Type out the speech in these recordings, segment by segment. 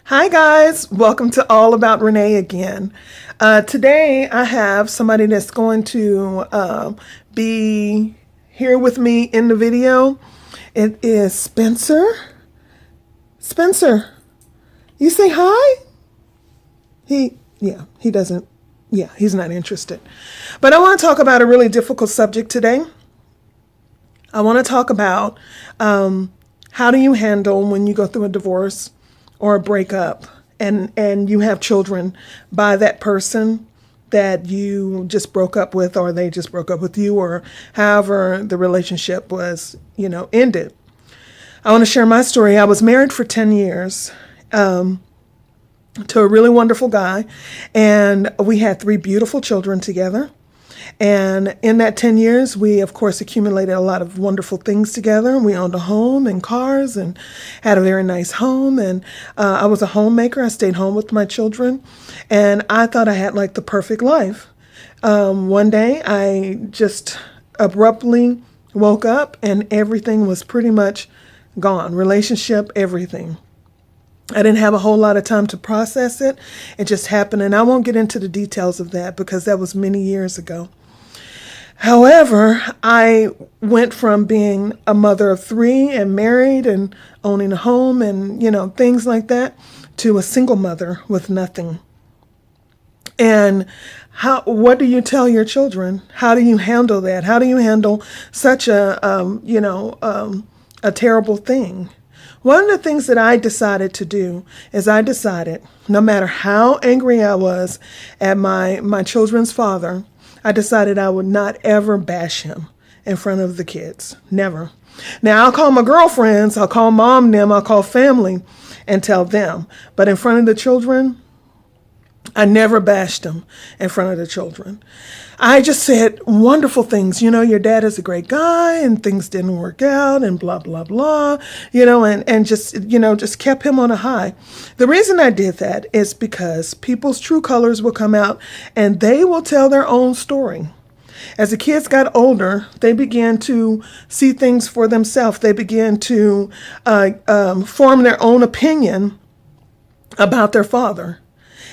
Hi, guys. Welcome to All About Renee again. Today, I have somebody that's going to be here with me in the video. It is Spencer. Spencer, you say hi? He doesn't, he's not interested. But I want to talk about a really difficult subject today. I want to talk about how do you handle when you go through a divorce or a breakup and you have children by that person that you just broke up with, or they just broke up with you, or however the relationship was, ended. I want to share my story. I was married for 10 years to a really wonderful guy, and we had 3 beautiful children together. And in that 10 years, we, of course, accumulated a lot of wonderful things together. We owned a home and cars and had a very nice home. And I was a homemaker. I stayed home with my children. And I thought I had like the perfect life. One day, I just abruptly woke up and everything was pretty much gone. Relationship, everything. I didn't have a whole lot of time to process it. It just happened. And I won't get into the details of that because that was many years ago. However, I went from being a mother of 3 and married and owning a home and, things like that, to a single mother with nothing. And what do you tell your children? How do you handle that? How do you handle such a terrible thing? One of the things that I decided to do is no matter how angry I was at my children's father, I decided I would not ever bash him in front of the kids. Never. Now, I'll call my girlfriends, I'll call mom and them, I'll call family and tell them. But in front of the children, I never bashed them in front of the children. I just said wonderful things. Your dad is a great guy and things didn't work out and blah, blah, blah, and just kept him on a high. The reason I did that is because people's true colors will come out and they will tell their own story. As the kids got older, they began to see things for themselves. They began to form their own opinion about their father.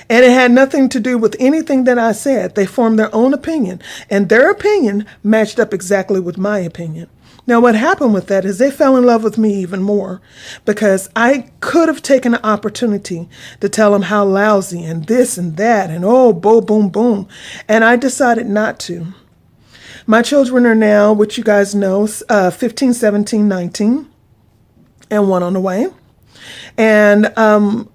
And it had nothing to do with anything that I said. They formed their own opinion, and their opinion matched up exactly with my opinion. Now, what happened with that is they fell in love with me even more because I could have taken an opportunity to tell them how lousy and this and that and boom, boom, boom. And I decided not to. My children are now, which you guys know, 15, 17, 19, and 1 on the way. And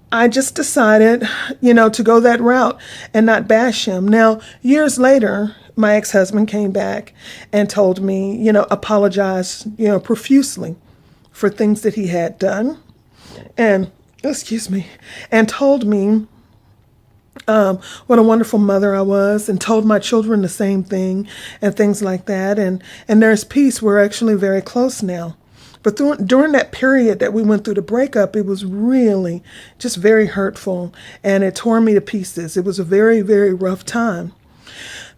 I just decided, to go that route and not bash him. Now, years later, my ex-husband came back and told me, apologized, profusely for things that he had done. And, and told me what a wonderful mother I was, and told my children the same thing and things like that. And there's peace. We're actually very close now. But during that period that we went through the breakup, it was really just very hurtful, and it tore me to pieces. It was a very, very rough time.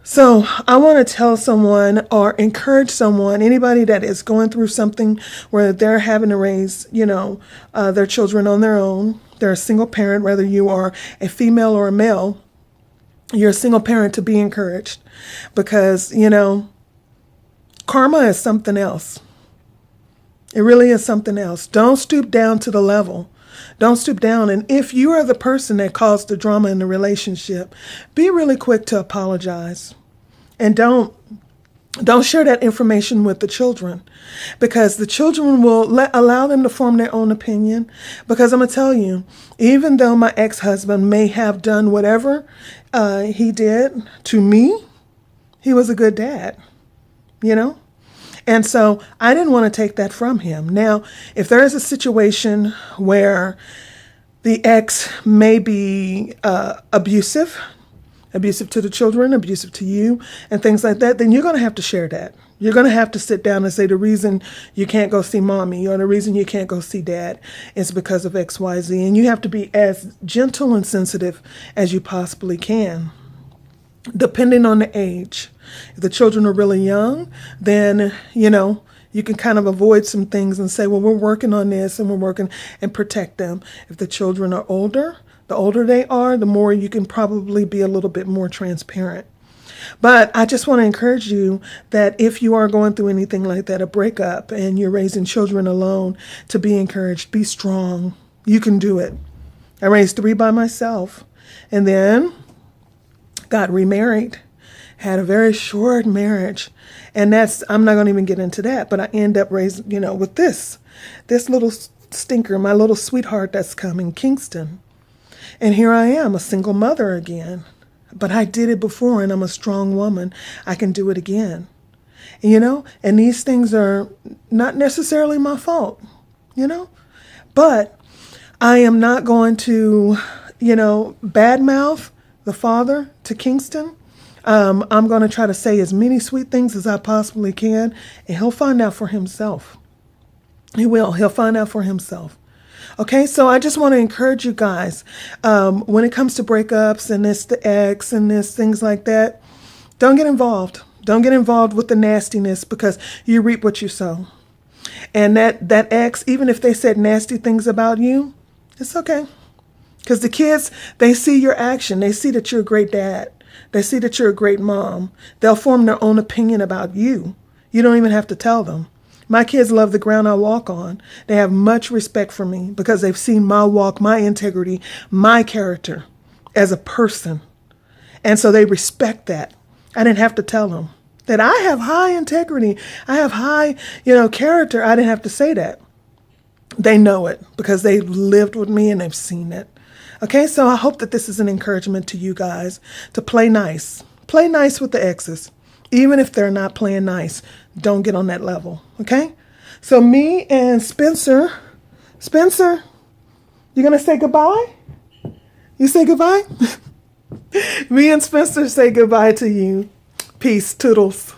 So I want to tell someone or encourage someone, anybody that is going through something where they're having to raise, their children on their own. They're a single parent, whether you are a female or a male, you're a single parent, to be encouraged because, karma is something else. It really is something else. Don't stoop down to the level. Don't stoop down. And if you are the person that caused the drama in the relationship, be really quick to apologize. And don't share that information with the children, because the children will allow them to form their own opinion. Because I'm going to tell you, even though my ex-husband may have done whatever he did to me, he was a good dad, And so I didn't want to take that from him. Now, if there is a situation where the ex may be abusive to the children, abusive to you, and things like that, then you're going to have to share that. You're going to have to sit down and say the reason you can't go see mommy or the reason you can't go see dad is because of X, Y, Z. And you have to be as gentle and sensitive as you possibly can, depending on the age. If the children are really young, then, You can kind of avoid some things and say, well, we're working on this and we're working and protect them. If the children are older, the older they are, the more you can probably be a little bit more transparent. But I just want to encourage you that if you are going through anything like that, a breakup, and you're raising children alone, to be encouraged, be strong. You can do it. I raised 3 by myself and then got remarried, had a very short marriage. And I'm not going to even get into that, but I end up raising, with this little stinker, my little sweetheart that's coming, Kingston. And here I am, a single mother again. But I did it before, and I'm a strong woman. I can do it again. And these things are not necessarily my fault, But I am not going to, badmouth the father to Kingston. I'm going to try to say as many sweet things as I possibly can, and he'll find out for himself. He will. He'll find out for himself. Okay, so I just want to encourage you guys, when it comes to breakups and the ex and things like that, don't get involved. Don't get involved with the nastiness, because you reap what you sow. And that ex, even if they said nasty things about you, it's okay. Because the kids, they see your action. They see that you're a great dad. They see that you're a great mom. They'll form their own opinion about you. You don't even have to tell them. My kids love the ground I walk on. They have much respect for me because they've seen my walk, my integrity, my character as a person. And so they respect that. I didn't have to tell them that I have high integrity. I have high, character. I didn't have to say that. They know it because they've lived with me and they've seen it. Okay, so I hope that this is an encouragement to you guys to play nice. Play nice with the exes. Even if they're not playing nice, don't get on that level, okay? So me and Spencer, you going to say goodbye? You say goodbye? Me and Spencer say goodbye to you. Peace, toodles.